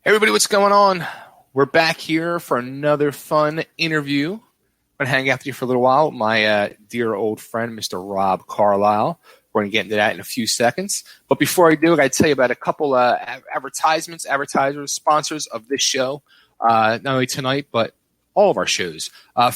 Hey everybody, what's going on? We're back here for another fun interview. I'm going to hang out with you for a little while with my dear old friend, Mr. Rob Carlyle. We're going to get into that in a few seconds. But before I do, I got to tell you about a couple advertisers, sponsors of this show, not only tonight, but all of our shows.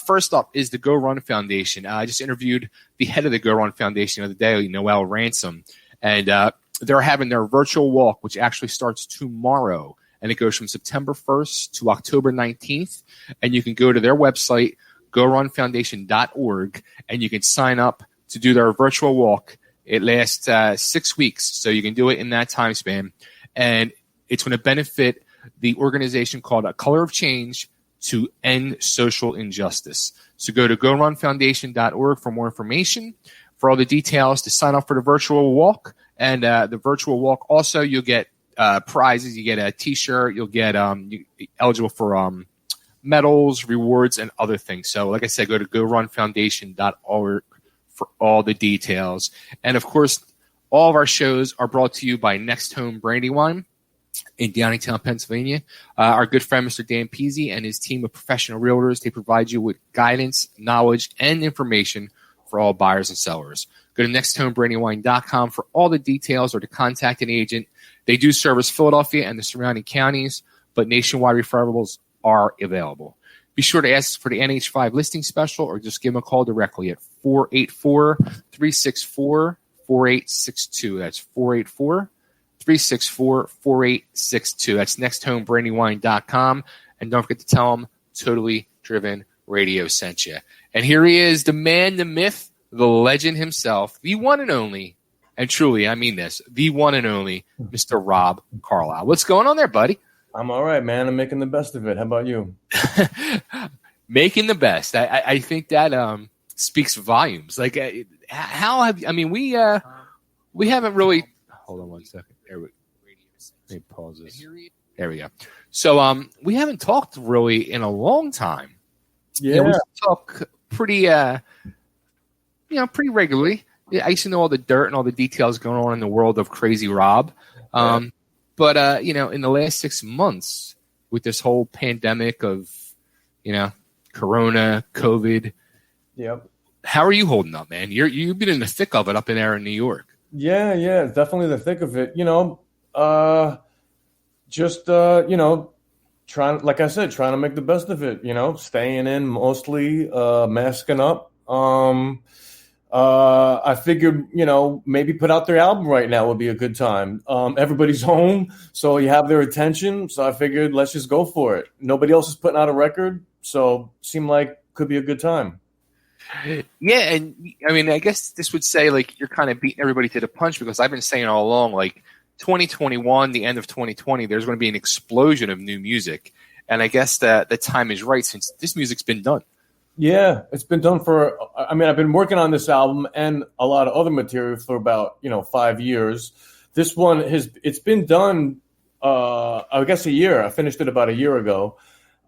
First up is the Go Run Foundation. I just interviewed the head of the Go Run Foundation the other day, Noel Ransom, and they're having their virtual walk, which actually starts tomorrow. And it goes from September 1st to October 19th. And you can go to their website, gorunfoundation.org, and you can sign up to do their virtual walk. It lasts 6 weeks, so you can do it in that time span. And it's going to benefit the organization called A Color of Change to end social injustice. So go to gorunfoundation.org for more information, for all the details, to sign up for the virtual walk. And the virtual walk, also, you'll get prizes. You get a T-shirt. You'll get eligible for medals, rewards, and other things. So, like I said, go to gorunfoundation.org for all the details. And of course, all of our shows are brought to you by Next Home Brandywine in Downingtown, Pennsylvania. Our good friend, Mr. Dan Peasy, and his team of professional realtors, they provide you with guidance, knowledge, and information for all buyers and sellers. Go to nexthomebrandywine.com for all the details or to contact an agent. They do service Philadelphia and the surrounding counties, but nationwide referrals are available. Be sure to ask for the NH5 listing special or just give them a call directly at 484-364-4862. That's 484-364-4862. That's nexthomebrandywine.com. And don't forget to tell them Totally Driven Radio sent you. And here he is, the man, the myth, the legend himself, the one and only, and truly, I mean this, the one and only Mr. Rob Carlyle. What's going on there, buddy? I'm all right, man. I'm making the best of it. How about you? Making the best. I think that speaks volumes. Like, how have I mean, we haven't really. Hold on one second. There we. Let me pause this. There we go. So we haven't talked really in a long time. Yeah, we talk pretty pretty regularly. I used to know all the dirt and all the details going on in the world of Crazy Rob. But in the last 6 months, with this whole pandemic of, Corona, COVID. Yep. How are you holding up, man? You've been in the thick of it up in there in New York. Yeah, definitely the thick of it. Trying to make the best of it. Staying in mostly, masking up. I figured, maybe put out their album right now would be a good time. Everybody's home, so you have their attention. So I figured let's just go for it. Nobody else is putting out a record, so seemed like could be a good time. Yeah, and I mean, I guess this would say like you're kind of beating everybody to the punch, because I've been saying all along, like 2021, the end of 2020, there's going to be an explosion of new music, and I guess that the time is right since this music's been done. Yeah, it's been done I've been working on this album and a lot of other material for about, 5 years. This one it's been done, I guess a year. I finished it about a year ago.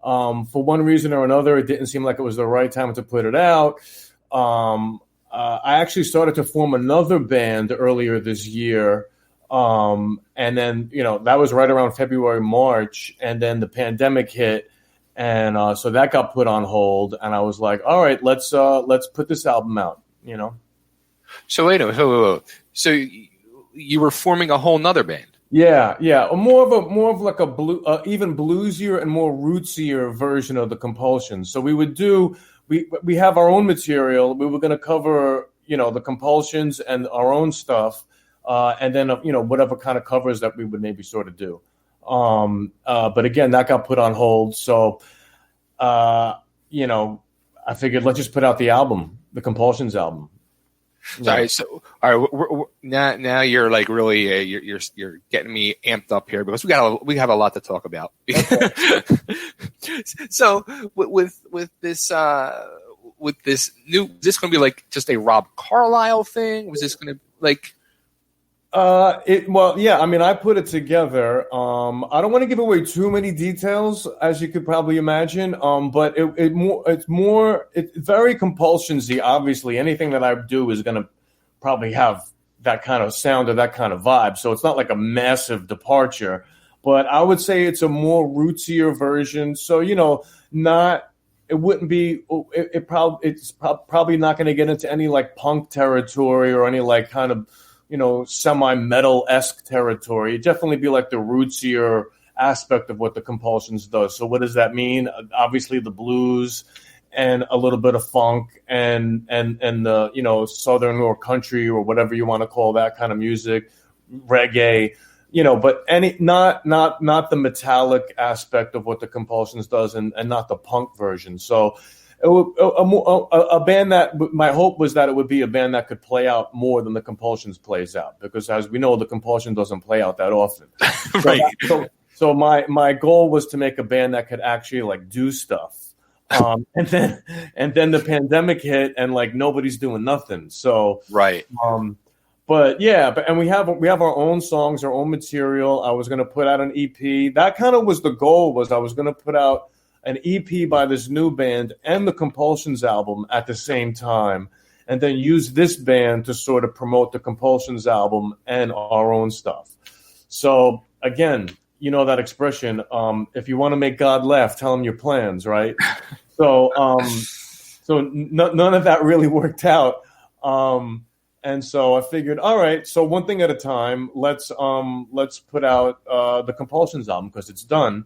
For one reason or another, it didn't seem like it was the right time to put it out. I actually started to form another band earlier this year. And then, that was right around February, March. And then the pandemic hit. And so that got put on hold, and I was like, "All right, let's put this album out." So wait a minute. So you were forming a whole nother band? Yeah. More of like a even bluesier and more rootsier version of the Compulsions. So we have our own material. We were going to cover the Compulsions and our own stuff, and then whatever kind of covers that we would maybe sort of do. But again, that got put on hold. So, I figured let's just put out the album, the Compulsions album. Sorry. So, all right. We're, now you're like really, you're getting me amped up here, because we have a lot to talk about. Okay. So with this new, is this going to be like just a Rob Carlyle thing? Was this going to like? I put it together. I don't want to give away too many details, as you could probably imagine. But it's very Compulsions-y. Obviously, anything that I do is going to probably have that kind of sound or that kind of vibe. So it's not like a massive departure. but I would say it's a more rootsier version. So, it wouldn't be, it's probably not going to get into any like punk territory or any like kind of, semi-metal-esque territory. It'd definitely be like the rootsier aspect of what the Compulsions does. So what does that mean? Obviously the blues and a little bit of funk and the, southern or country or whatever you want to call that kind of music, reggae, but not the metallic aspect of what the Compulsions does and not the punk version. So a band that my hope was that it would be a band that could play out more than the Compulsions plays out, because as we know, the Compulsion doesn't play out that often. Right. So my goal was to make a band that could actually like do stuff. And then the pandemic hit and like nobody's doing nothing. So right. And we have our own songs, our own material. I was going to put out an EP. That kind of was the goal. Was I was going to put out an EP by this new band and the Compulsions album at the same time, and then use this band to sort of promote the Compulsions album and our own stuff. So again, that expression, if you want to make God laugh, tell him your plans, right? So none of that really worked out. And so I figured, all right, so one thing at a time, let's put out the Compulsions album because it's done.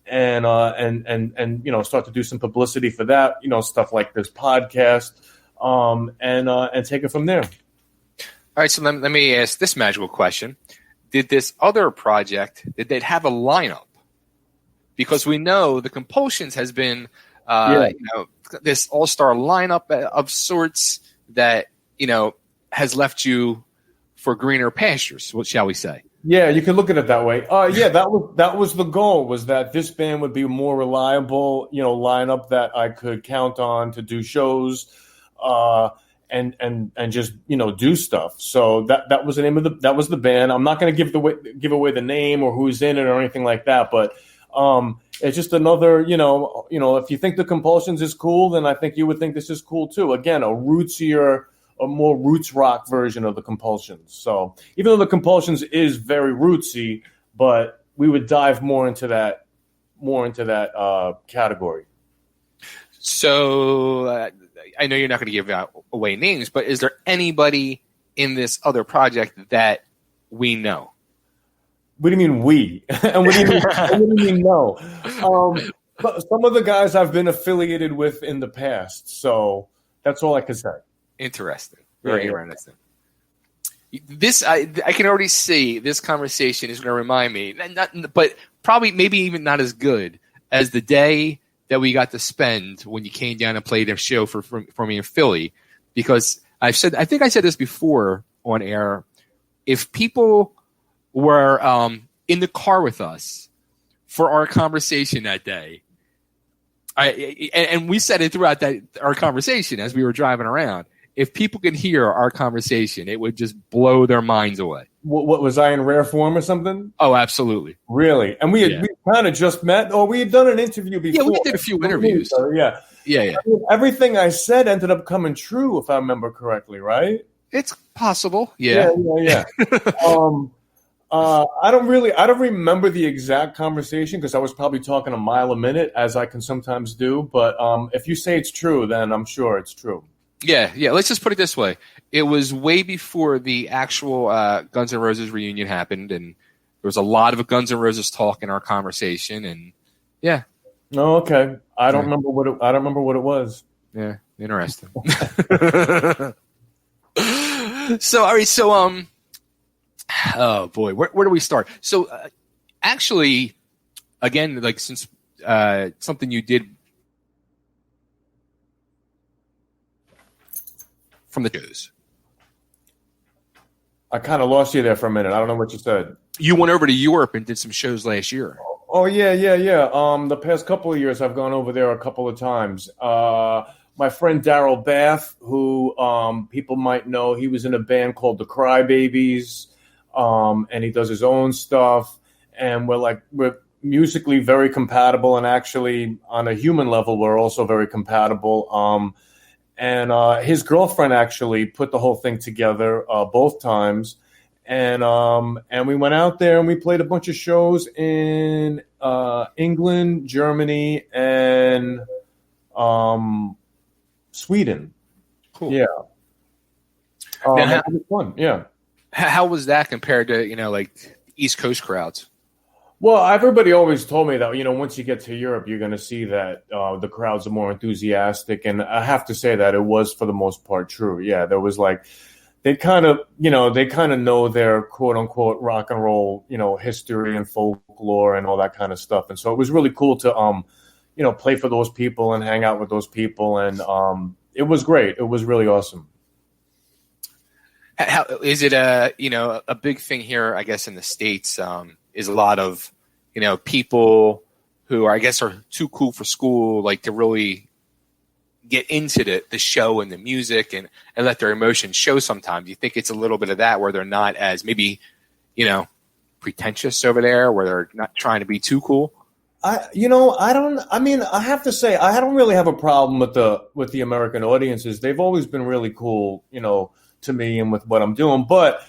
And start to do some publicity for that, stuff like this podcast, and take it from there. All right, so let me ask this magical question. Did this other project, did they have a lineup? Because we know the Compulsions has been, this all-star lineup of sorts that, has left you for greener pastures, what shall we say? Yeah, you can look at it that way. That was the goal, was that this band would be a more reliable, lineup that I could count on to do shows, and just do stuff. So that was the name of that was the band. I'm not going to give away the name or who's in it or anything like that, but it's just another, if you think the Compulsions is cool, then I think you would think this is cool too. Again, a more roots rock version of the Compulsions. So even though the Compulsions is very rootsy, but we would dive more into that category. So I know you're not going to give away names, but is there anybody in this other project that we know? What do you mean we? And what do you mean no? Some of the guys I've been affiliated with in the past, so that's all I can say. Interesting. Very interesting. This I can already see this conversation is going to remind me, but probably maybe even not as good as the day that we got to spend when you came down and played a show for me in Philly. Because I think I said this before on air. If people were in the car with us for our conversation that day, and we said it throughout our conversation as we were driving around. If people could hear our conversation, it would just blow their minds away. What was I in rare form or something? Oh, absolutely. Really? And we kind of just met, or we had done an interview before. Yeah, we did a few interviews. Yeah. I mean, everything I said ended up coming true, if I remember correctly, right? It's possible. Yeah. I don't remember the exact conversation because I was probably talking a mile a minute, as I can sometimes do. But if you say it's true, then I'm sure it's true. Yeah. Let's just put it this way. It was way before the actual Guns N' Roses reunion happened, and there was a lot of Guns N' Roses talk in our conversation, and yeah. Oh, okay. I don't remember what it was. Yeah, interesting. So, all right. So, oh boy, where do we start? So, actually, again, like since something you did from the shows. I kind of lost you there for a minute. I don't know what you said. You went over to Europe and did some shows last year. Oh, yeah. The past couple of years, I've gone over there a couple of times. My friend Daryl Bath, who people might know, he was in a band called the Crybabies, and he does his own stuff. And we're musically very compatible, and actually on a human level, we're also very compatible. And his girlfriend actually put the whole thing together both times. And we went out there and we played a bunch of shows in England, Germany, and Sweden. Cool. Yeah. Now, it was fun. Yeah. How was that compared to, like East Coast crowds? Well, everybody always told me that, once you get to Europe, you're going to see that the crowds are more enthusiastic. And I have to say that it was, for the most part, true. Yeah, there was like, they kind of know their quote unquote rock and roll, history and folklore and all that kind of stuff. And so it was really cool to, play for those people and hang out with those people. And it was great. It was really awesome. How is it a big thing here, I guess, in the States, is a lot of, people who are too cool for school, like to really get into the show and the music and let their emotions show sometimes. You think it's a little bit of that where they're not as maybe, pretentious over there, where they're not trying to be too cool? I have to say, I don't really have a problem with the American audiences. They've always been really cool, to me and with what I'm doing. But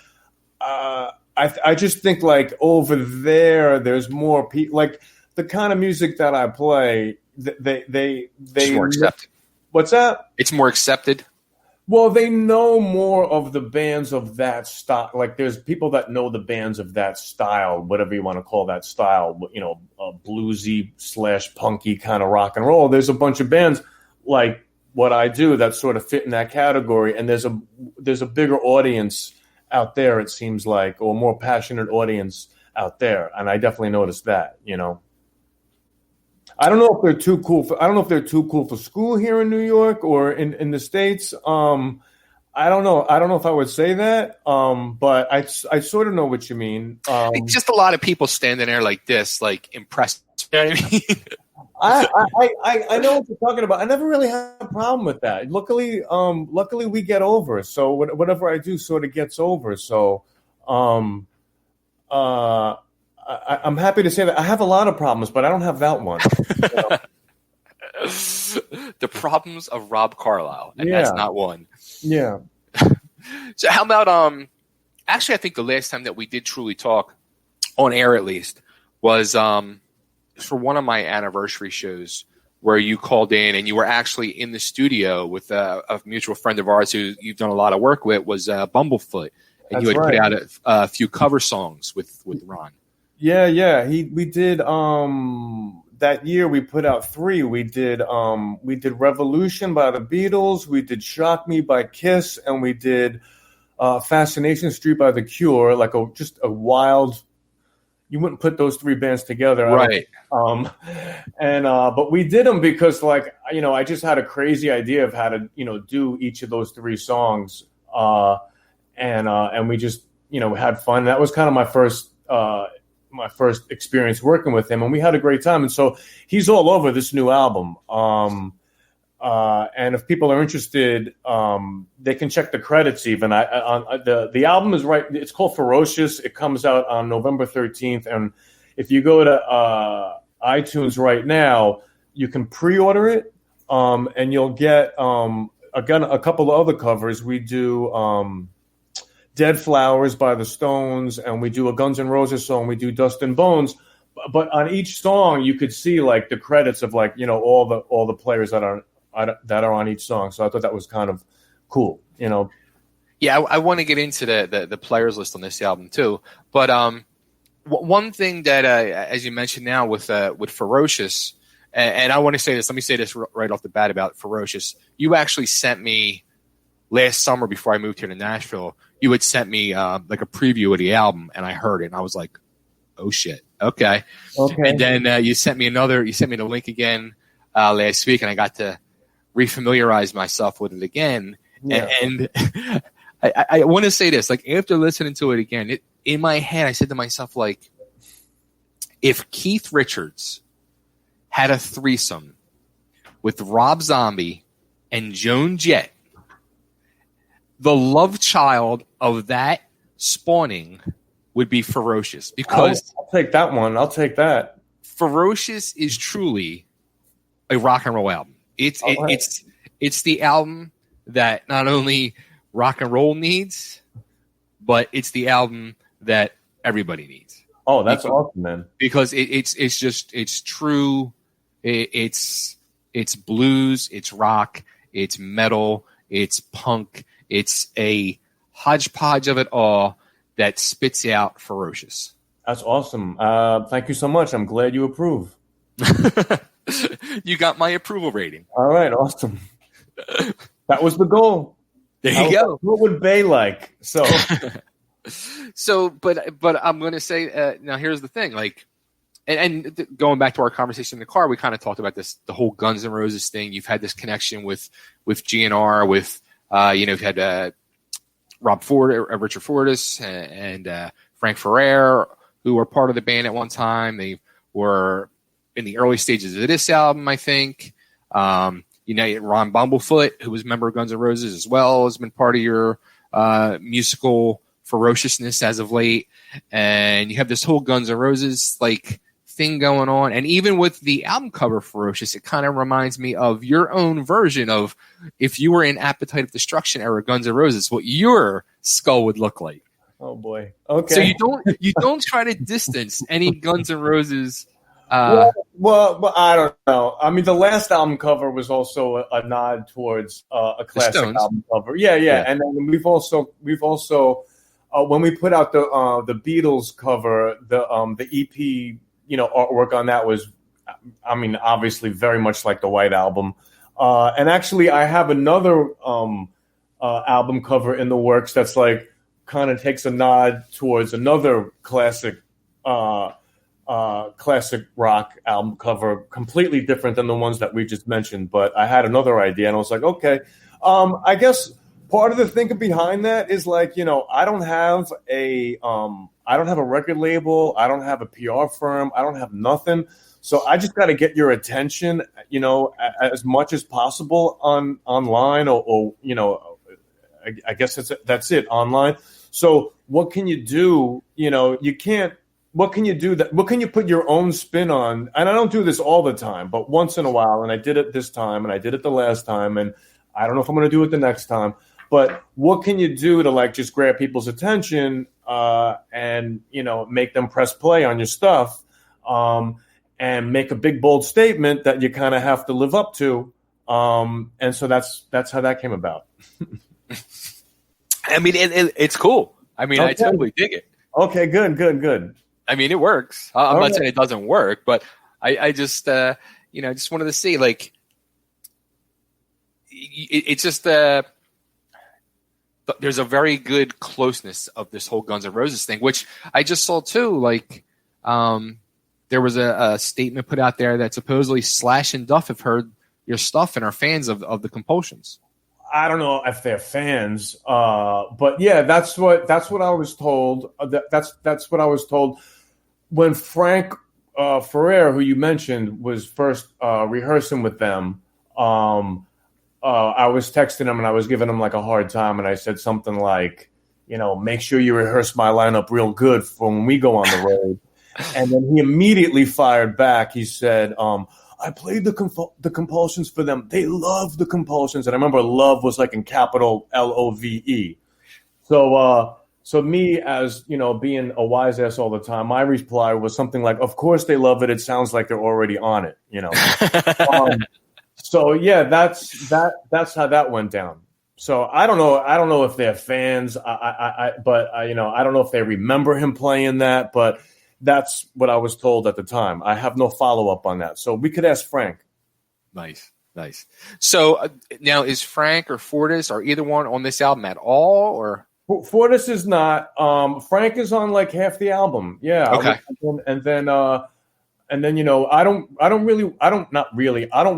I just think like over there's more people, like the kind of music that I play, they more accepted. What's that? It's more accepted. Well, they know more of the bands of that style. Like there's people that know the bands of that style, whatever you want to call that style, bluesy / punky kind of rock and roll. There's a bunch of bands like what I do that sort of fit in that category. And there's a bigger audience out there, it seems like, or a more passionate audience out there. And I definitely noticed that, I don't know if they're too cool for school here in New York or in the States. I don't know. I don't know if I would say that. But I sort of know what you mean. It's just a lot of people standing there like this, like impressed. You know what I mean? I know what you're talking about. I never really had a problem with that. Luckily we get over. So whatever I do sort of gets over. So, I'm happy to say that I have a lot of problems, but I don't have that one. The problems of Rob Carlyle, and that's not one. Yeah. So how about actually, I think the last time that we did truly talk on air, at least, was for one of my anniversary shows where you called in and you were actually in the studio with a mutual friend of ours who you've done a lot of work with, was Bumblefoot, and you had put out a few cover songs with Ron. Yeah. We did that year we put out 3. We did Revolution by the Beatles, we did Shock Me by Kiss, and we did Fascination Street by The Cure, like just a wild, you wouldn't put those 3 bands together. Right. But we did them because I just had a crazy idea of how to, do each of those 3 songs. And we just, had fun. That was kind of my first experience working with him, and we had a great time. And so he's all over this new album. And if people are interested, they can check the credits even. The album is right. It's called Ferocious. It comes out on November 13th. And if you go to iTunes right now, you can pre-order it. And you'll get, again, a couple of other covers. We do Dead Flowers by the Stones, and we do a Guns N' Roses song. We do Dust and Bones, but on each song you could see like the credits of all the players that are on each song. So I thought that was kind of cool, Yeah, I want to get into the players list on this album too. But one thing that, as you mentioned now with Ferocious, and I want to say this. Let me say this right off the bat about Ferocious. You actually sent me last summer before I moved here to Nashville. You had sent me like a preview of the album, and I heard it, and I was like, "Oh shit, okay." And then you sent me the link again last week, and I got to refamiliarize myself with it again. Yeah. And I want to say this: like after listening to it again, in my head, I said to myself, like, if Keith Richards had a threesome with Rob Zombie and Joan Jett, the love child of that spawning would be Ferocious, because I'll take that one. I'll take that. Ferocious is truly a rock and roll album. It's the album that not only rock and roll needs, but it's the album that everybody needs. Oh, that's awesome, man. Because it's true. It's blues, it's rock, it's metal, it's punk. It's a hodgepodge of it all that spits out Ferocious. That's awesome. Thank you so much. I'm glad you approve. You got my approval rating. All right, awesome. That was the goal. There you go. What would Bay like? But I'm going to say now. Here's the thing, like, and going back to our conversation in the car, we kind of talked about this, the whole Guns N' Roses thing. You've had this connection with GNR, with you've had Rob Ford, Richard Fortus, and Frank Ferrer, who were part of the band at one time. They were in the early stages of this album, I think. Ron Bumblefoot, who was a member of Guns N' Roses as well, has been part of your musical ferociousness as of late. And you have this whole Guns N' Roses like thing going on. And even with the album cover Ferocious, it kind of reminds me of your own version of if you were in Appetite of Destruction era Guns N' Roses, what your skull would look like. Oh boy. Okay. So you don't try to distance any Guns N' Roses. Well, I don't know. I mean, the last album cover was also a nod towards a classic album cover. Yeah. And then we've also when we put out the Beatles cover, the EP, artwork on that was, I mean, obviously very much like the White Album. And actually, I have another album cover in the works that's like kind of takes a nod towards another classic rock album cover, completely different than the ones that we just mentioned. But I had another idea, and I was like, okay. I guess part of the thinking behind that is like, I don't have a record label, I don't have a PR firm, I don't have nothing. So I just got to get your attention, as much as possible online, or I guess that's it, online. So what can you do? What can you do? What can you put your own spin on? And I don't do this all the time, but once in a while, and I did it this time, and I did it the last time, and I don't know if I'm going to do it the next time. But what can you do to like just grab people's attention and make them press play on your stuff and make a big bold statement that you kind of have to live up to? And so that's how that came about. I mean, it's cool. I mean, okay. I totally dig it. Okay, good. I mean, it works. I'm not saying it doesn't work, but I just, just wanted to see, like, it's just there's a very good closeness of this whole Guns N' Roses thing, which I just saw too. Like, there was a statement put out there that supposedly Slash and Duff have heard your stuff and are fans of the Compulsions. I don't know if they're fans, but yeah, that's what I was told. That's what I was told when Frank Ferrer, who you mentioned, was first rehearsing with them. I was texting him and I was giving him like a hard time, and I said something like, make sure you rehearse my lineup real good for when we go on the road. And then he immediately fired back. He said, I played the Compulsions for them. They love the Compulsions. And I remember love was like in capital LOVE. So me, as being a wise ass all the time, my reply was something like, of course they love it. It sounds like they're already on it, So yeah, that's how that went down. So I don't know if they're fans. But I don't know if they remember him playing that, but that's what I was told at the time. I have no follow-up on that. So we could ask Frank. Nice. So now is Frank or Fortus or either one on this album at all? Or Fortus is not. Frank is on like half the album. Yeah. Okay. And then I don't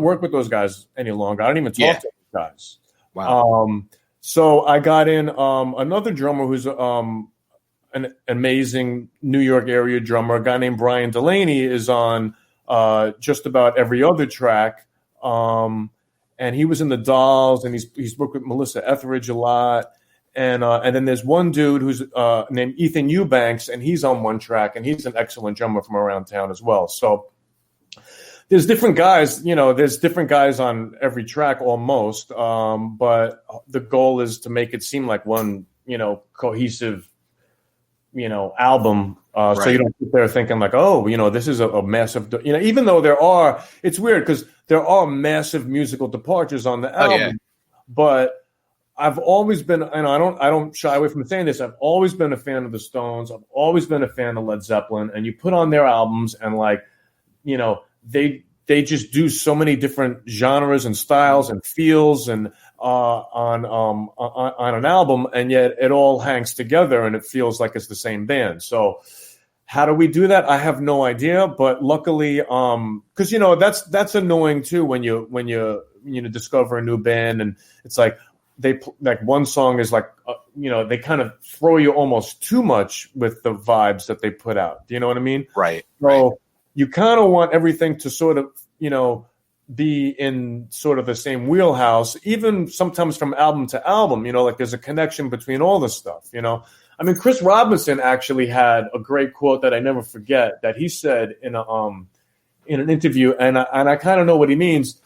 work with those guys any longer. I don't even talk to those guys. Wow. So I got in another drummer who's an amazing New York area drummer, a guy named Brian Delaney, is on just about every other track. And he was in the Dolls, and he's worked with Melissa Etheridge a lot. And then there's one dude who's named Ethan Eubanks, and he's on one track, and he's an excellent drummer from around town as well. So there's different guys, there's different guys on every track almost. But the goal is to make it seem like one, cohesive album. So you don't sit there thinking like, oh, this is a massive, even though it's weird because there are massive musical departures on the album, but I've always been, and I don't shy away from saying this, I've always been a fan of the Stones. I've always been a fan of Led Zeppelin, and you put on their albums and they just do so many different genres and styles and feels and on an album, and yet it all hangs together and it feels like it's the same band. So how do we do that? I have no idea, but luckily, because that's annoying too when you discover a new band and it's like one song is they kind of throw you almost too much with the vibes that they put out. Do you know what I mean? Right. So you kind of want everything to sort of be in sort of the same wheelhouse, even sometimes from album to album, there's a connection between all the stuff, I mean, Chris Robinson actually had a great quote that I never forget that he said in an interview, and I kind of know what he means,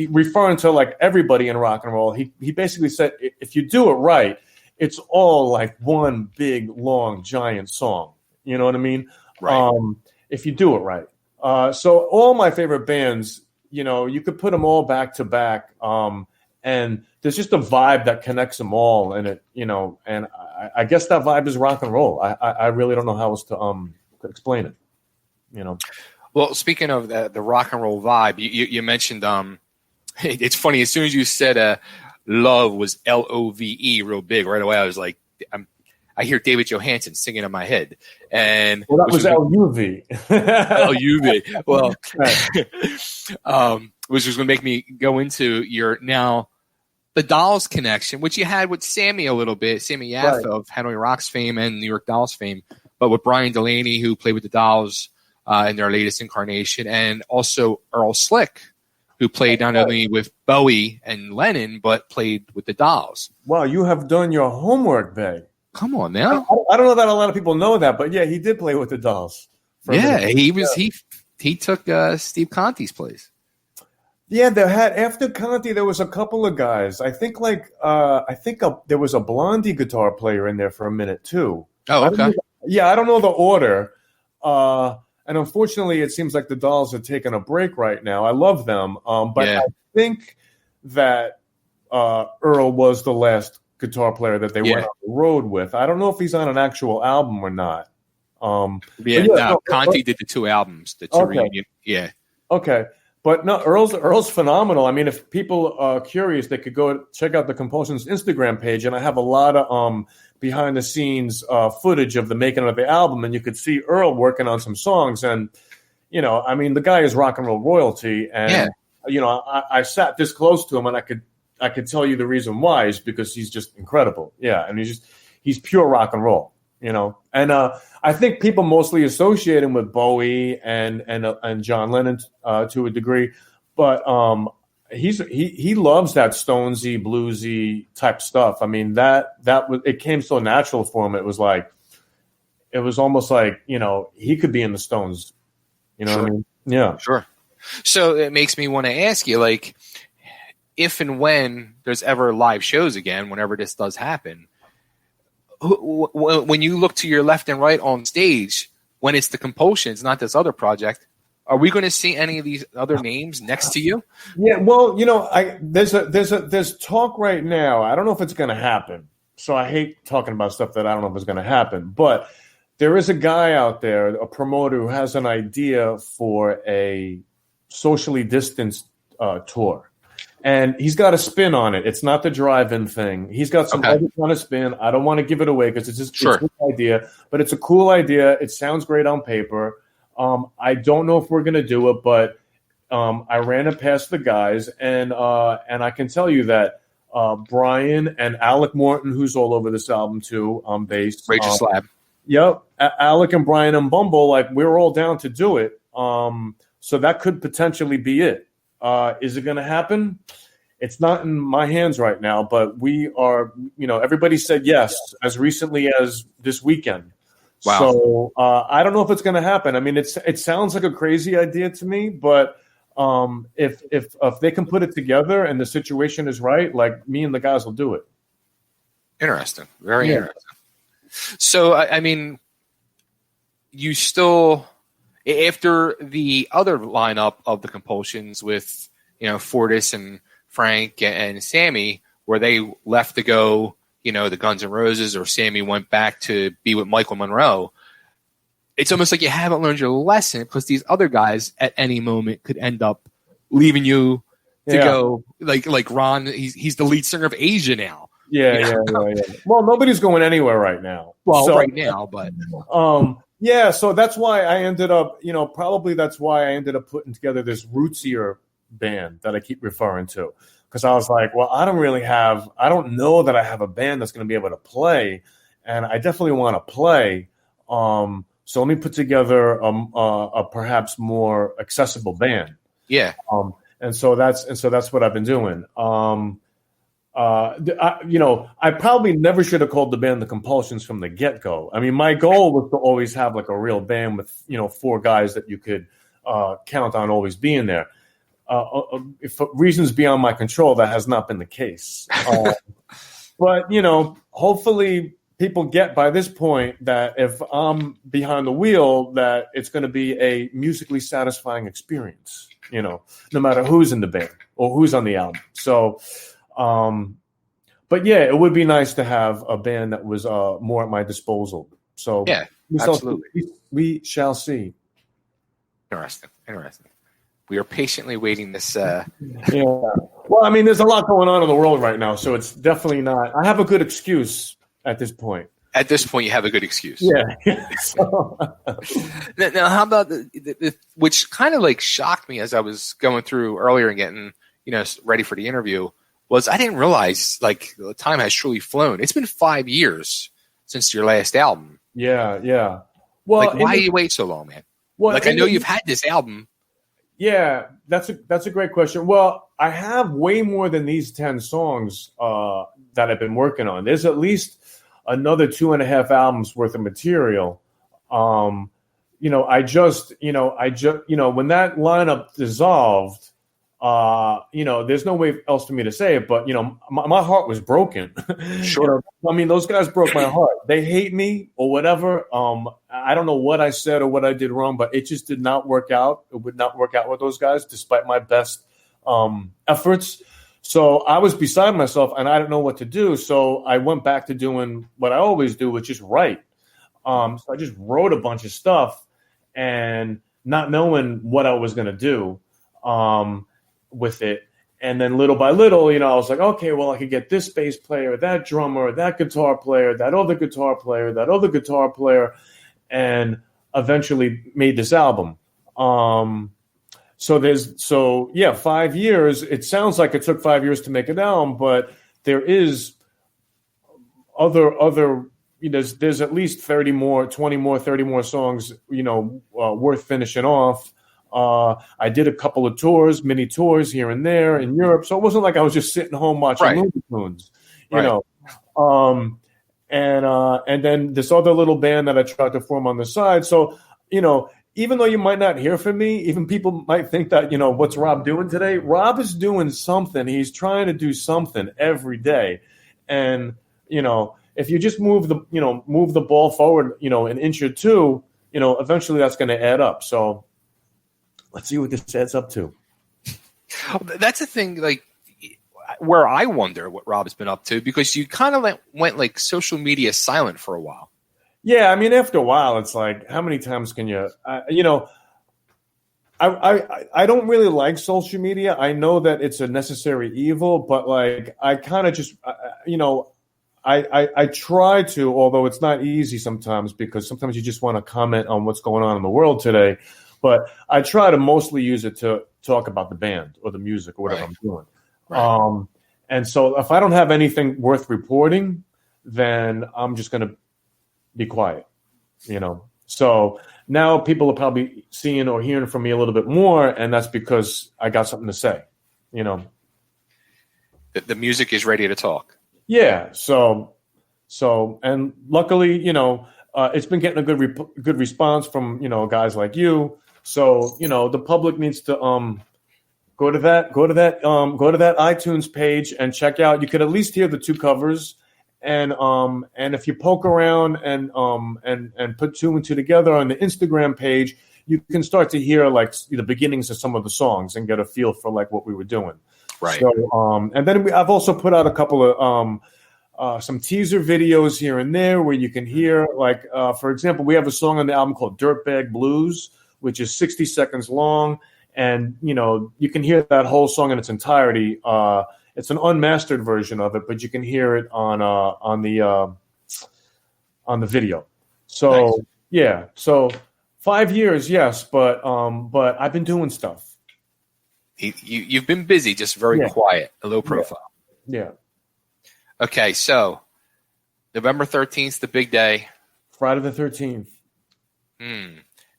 referring to everybody in rock and roll. He basically said, if you do it right, it's all like one big, long, giant song. You know what I mean? Right. If you do it right. So all my favorite bands, you could put them all back to back, and there's just a vibe that connects them all, and it, and I guess that vibe is rock and roll. I really don't know how else to explain it, Well, speaking of the rock and roll vibe, you mentioned it's funny, as soon as you said love was Love real big, right away I was like, I hear David Johansen singing in my head, and that was LUV. LUV. Well, which was going to make me go into your now the Dolls connection, which you had with Sammy a little bit, Sammy Yaffa of Hanoi Rocks fame and New York Dolls fame, but with Brian Delaney, who played with the Dolls in their latest incarnation, and also Earl Slick, who played not only with Bowie and Lennon, but played with the Dolls. Wow, you have done your homework, Bay. Come on now. I don't know that a lot of people know that, but yeah, he did play with the Dolls. He took Steve Conti's place. Yeah, after Conti, there was a couple of guys. I think there was a Blondie guitar player in there for a minute too. Oh, okay. I don't know the order. And unfortunately, it seems like the Dolls are taking a break right now. I love them, but I think that Earl was the last guitar player that they went on the road with. I don't know if he's on an actual album or not. Conti did the two albums, the two reunion. Yeah. Okay. But no, Earl's phenomenal. I mean, if people are curious, they could go check out the Compulsions Instagram page, and I have a lot of behind the scenes footage of the making of the album, and you could see Earl working on some songs. And I mean, the guy is rock and roll royalty, and I sat this close to him, and I could tell you the reason why is because he's just incredible. Yeah, and he's pure rock and roll. And I think people mostly associate him with Bowie and John Lennon to a degree, but he loves that Stonesy, bluesy type stuff. I mean it came so natural for him. It was almost like he could be in the Stones. You know sure. what I mean? Yeah, sure. So it makes me want to ask you, like, if and when there's ever live shows again, whenever this does happen. When you look to your left and right on stage, when it's the Compulsions, not this other project, are we going to see any of these other names next to you? Yeah, well, there's talk right now. I don't know if it's going to happen. So I hate talking about stuff that I don't know if it's going to happen. But there is a guy out there, a promoter, who has an idea for a socially distanced tour. And he's got a spin on it. It's not the drive-in thing. He's got some other kind of spin. I don't want to give it away because it's a cool idea. But it's a cool idea. It sounds great on paper. I don't know if we're going to do it, but I ran it past the guys. And I can tell you that Brian and Alec Morton, who's all over this album too, on bass. Rachel Slab. Yep. Alec and Brian and Bumble, we're all down to do it. So that could potentially be it. Is it going to happen? It's not in my hands right now, but we are, everybody said yes as recently as this weekend. Wow. So I don't know if it's going to happen. I mean, it sounds like a crazy idea to me, but if they can put it together and the situation is right, me and the guys will do it. Interesting. Very interesting. So, I mean, you still, after the other lineup of the Compulsions with, Fortus and Frank and Sammy, where they left to go, the Guns N' Roses, or Sammy went back to be with Michael Monroe, it's almost like you haven't learned your lesson, because these other guys at any moment could end up leaving you to go, like Ron, he's the lead singer of Asia now. Yeah. Well, nobody's going anywhere right now. Right now, but yeah. So that's why I ended up, probably that's why I ended up putting together this rootsier band that I keep referring to, because I was like, well, I don't know that I have a band that's going to be able to play, and I definitely want to play. So let me put together a perhaps more accessible band. Yeah. And so that's what I've been doing. I probably never should have called the band the Compulsions from the get-go. I mean, my goal was to always have like a real band with, 4 guys that you could count on always being there. For reasons beyond my control, that has not been the case. But, hopefully people get by this point that if I'm behind the wheel, that it's going to be a musically satisfying experience, no matter who's in the band or who's on the album. So, but yeah, it would be nice to have a band that was more at my disposal. So yeah, absolutely. We shall see. Interesting. We are patiently waiting this. Yeah. Well, I mean, there's a lot going on in the world right now, so it's definitely not. I have a good excuse at this point. At this point, you have a good excuse. Yeah. Now, how about the which kind of like shocked me as I was going through earlier and getting ready for the interview, was I didn't realize like the time has truly flown. It's been 5 years since your last album. Yeah. Well, like, why you wait so long, man? Well, like I know you've had this album. Yeah, that's a great question. Well, I have way more than these 10 songs that I've been working on. There's at least another 2.5 albums worth of material. I just when that lineup dissolved, there's no way else for me to say it, but my heart was broken. Sure. I mean, those guys broke my heart. They hate me or whatever. I don't know what I said or what I did wrong, but it just did not work out. It would not work out with those guys, despite my best efforts. So I was beside myself, and I didn't know what to do. So I went back to doing what I always do, which is write. So I just wrote a bunch of stuff, and not knowing what I was going to do with it. And then little by little, I was like, okay, well, I could get this bass player, that drummer, that guitar player, that other guitar player, that other guitar player, and eventually made this album. 5 years. It sounds like it took 5 years to make an album, but there is other. There's at least 30 more songs, worth finishing off. I did a couple of mini tours here and there in Europe, so it wasn't like I was just sitting home watching Looney Tunes, And then this other little band that I tried to form on the side. So, even though you might not hear from me, even people might think that, what's Rob doing today? Rob is doing something. He's trying to do something every day. And, if you just move the ball forward, an inch or two, eventually that's going to add up. So let's see what this adds up to. That's the thing, like, where I wonder what Rob's been up to, because you kind of went like social media silent for a while. Yeah, I mean, after a while, it's like, how many times can you, I don't really like social media. I know that it's a necessary evil, but like, I kind of just, I try to, although it's not easy sometimes, because sometimes you just want to comment on what's going on in the world today. But I try to mostly use it to talk about the band or the music or whatever I'm doing. Right. And so if I don't have anything worth reporting, then I'm just going to be quiet, So now people are probably seeing or hearing from me a little bit more, and that's because I got something to say, The music is ready to talk. Yeah. So, and luckily, it's been getting a good response from, guys like you. So, the public needs to go to that iTunes page and check out. You could at least hear the 2 covers, And if you poke around and put two and two together on the Instagram page, you can start to hear like the beginnings of some of the songs and get a feel for like what we were doing. Right. So, and then I've also put out a couple of some teaser videos here and there where you can hear, like, for example, we have a song on the album called Dirtbag Blues, which is 60 seconds long. And, you can hear that whole song in its entirety. It's an unmastered version of it, but you can hear it on the video. So, nice. Yeah. So 5 years, yes. But I've been doing stuff. You've been busy, just very quiet, a low profile. Yeah. Okay, so November 13th, the big day. Friday the 13th.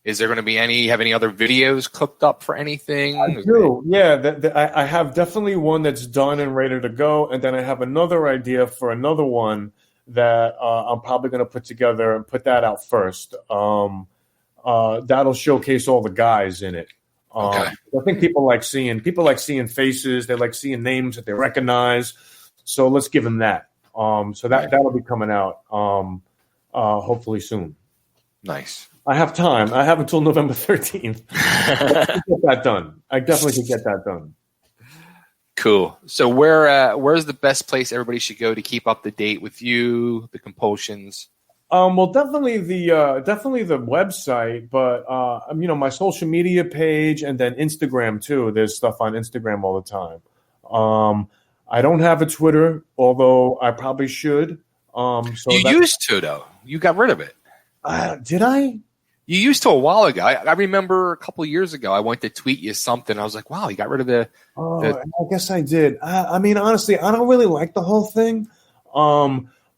Is there going to be have any other videos cooked up for anything? I do. Yeah, I have definitely one that's done and ready to go, and then I have another idea for another one that I'm probably going to put together and put that out first. That'll showcase all the guys in it. Okay. I think people like seeing faces. They like seeing names that they recognize. So let's give them that. So that'll be coming out hopefully soon. Nice. I have time. I have until November 13th. I get that done. I definitely could get that done. Cool. So where's the best place everybody should go to keep up to date with you, the Compulsions? Well, definitely the website, but my social media page and then Instagram too. There's stuff on Instagram all the time. I don't have a Twitter, although I probably should. You used to, though. You got rid of it. Did I? You used to a while ago. I remember a couple of years ago, I went to tweet you something. I was like, wow, you got rid of the... I guess I did. I mean, honestly, I don't really like the whole thing.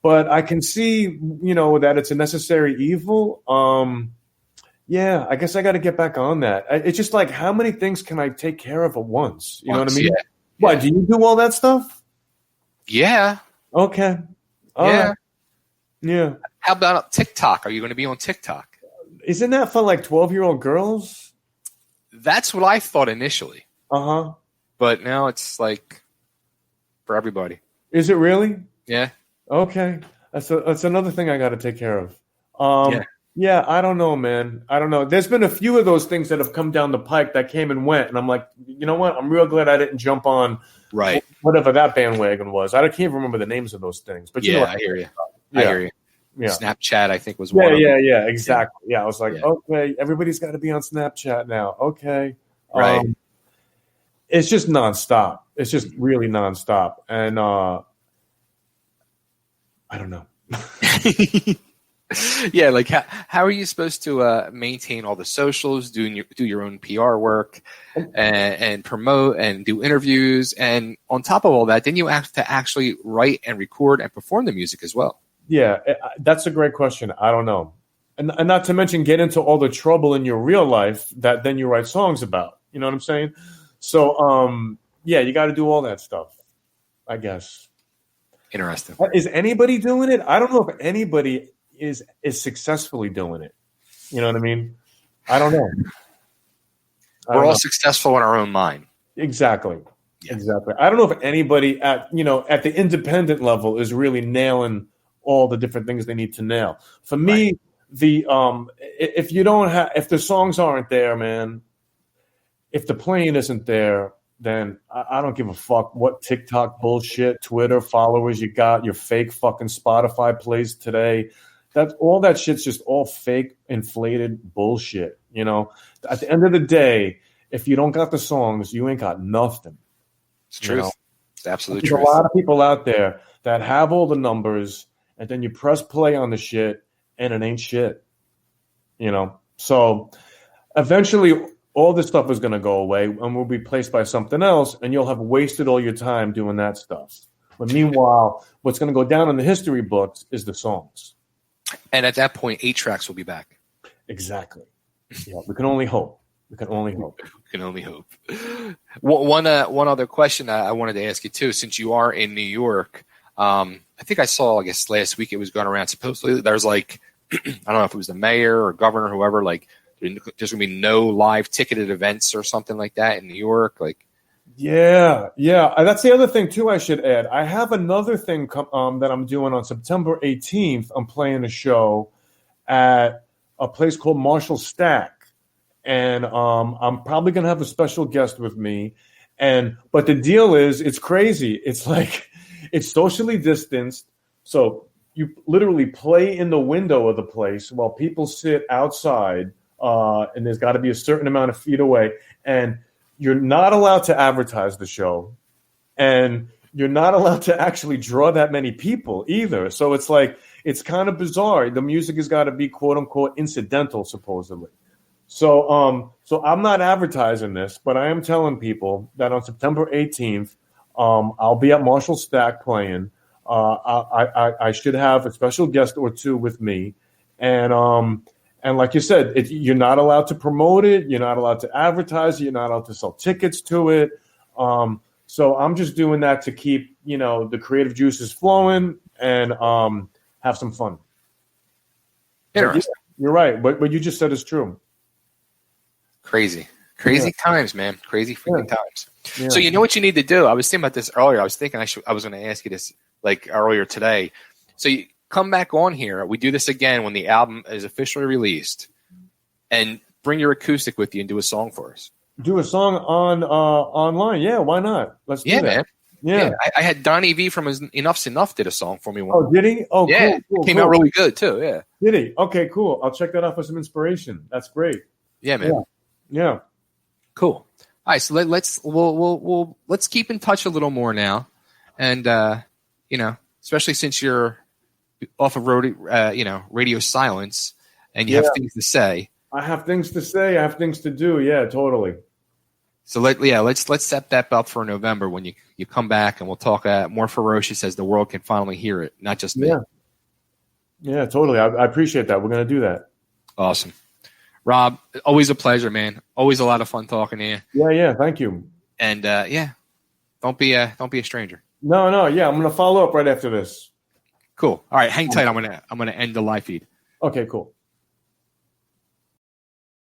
But I can see, that it's a necessary evil. Yeah, I guess I got to get back on that. It's just like, how many things can I take care of at once? You know what I mean? Yeah. Why, do you do all that stuff? Yeah. Okay. Yeah. Yeah. How about TikTok? Are you going to be on TikTok? Isn't that for like 12-year-old girls? That's what I thought initially. Uh-huh. But now it's like for everybody. Is it really? Yeah. Okay. That's another thing I got to take care of. Yeah, I don't know, man. I don't know. There's been a few of those things that have come down the pike that came and went, and I'm like, you know what? I'm real glad I didn't jump on whatever that bandwagon was. I can't remember the names of those things. But I hear you. I hear you. Yeah. Snapchat, I think, was one of them. Yeah, exactly. Yeah, I was like, okay, everybody's got to be on Snapchat now. Okay. Right. It's just nonstop. It's just really nonstop. And I don't know. Yeah, like how are you supposed to maintain all the socials, do your own PR work, and promote and do interviews, and on top of all that, then you have to actually write and record and perform the music as well. Yeah, that's a great question. I don't know, and not to mention get into all the trouble in your real life that then you write songs about. You know what I'm saying? So, you got to do all that stuff, I guess. Interesting. Is anybody doing it? I don't know if anybody is successfully doing it. You know what I mean? I don't know. We're all successful in our own mind. Exactly. Yeah. Exactly. I don't know if anybody at the independent level is really nailing all the different things they need to nail. For me, if the songs aren't there, man, if the playing isn't there, then I don't give a fuck what TikTok bullshit, Twitter followers you got, your fake fucking Spotify plays today. All that shit's just all fake, inflated bullshit. You know, at the end of the day, if you don't got the songs, you ain't got nothing. It's true. It's absolutely true. There's a lot of people out there that have all the numbers, and then you press play on the shit, and it ain't shit. You know, so eventually all this stuff is going to go away and will be replaced by something else, and you'll have wasted all your time doing that stuff. But meanwhile, what's going to go down in the history books is the songs. And at that point, 8 tracks will be back. Exactly. Yeah, we can only hope. One other question I wanted to ask you, too, since you are in New York. I think I saw, last week it was going around. Supposedly there's I don't know if it was the mayor or governor or whoever, there's going to be no live ticketed events or something like that in New York. Yeah. That's the other thing too. I should add. I have another thing that I'm doing on September 18th. I'm playing a show at a place called Marshall Stack, and I'm probably gonna have a special guest with me. But the deal is, it's crazy. It's like it's socially distanced, so you literally play in the window of the place while people sit outside, and there's got to be a certain amount of feet away, and you're not allowed to advertise the show, and you're not allowed to actually draw that many people either. So it's like, it's kind of bizarre. The music has got to be quote unquote incidental, supposedly. So I'm not advertising this, but I am telling people that on September 18th, I'll be at Marshall Stack playing. I should have a special guest or two with me, and like you said, you're not allowed to promote it, you're not allowed to advertise it, you're not allowed to sell tickets to it. So I'm just doing that to keep the creative juices flowing and have some fun. Interesting. You're right. What you just said is true. Crazy times, man. Crazy freaking times. Yeah. So you know what you need to do? I was thinking about this earlier. I was thinking I was going to ask you this like earlier today. So you come back on here. We do this again when the album is officially released, and bring your acoustic with you and do a song for us. Do a song on online. Yeah, why not? Let's do that. Man. Yeah. I had Donnie V from Enough's Enough did a song for me. Oh, did he? Oh, yeah. Cool. Came out really good too. Yeah. Did he? Okay, cool. I'll check that out for some inspiration. That's great. Yeah, man. Yeah. Cool. All right, so let's keep in touch a little more now, and especially since you're off of radio silence, and you have things to say. I have things to say. I have things to do. Yeah, totally. So let's set that up for November when you come back, and we'll talk more Ferocious as the world can finally hear it, not just me. Yeah, totally. I appreciate that. We're going to do that. Awesome. Rob, always a pleasure, man. Always a lot of fun talking to you. Yeah. Thank you. And don't be a stranger. No. Yeah, I'm going to follow up right after this. Cool. All right, hang tight. I'm going to end the live feed. Okay, cool.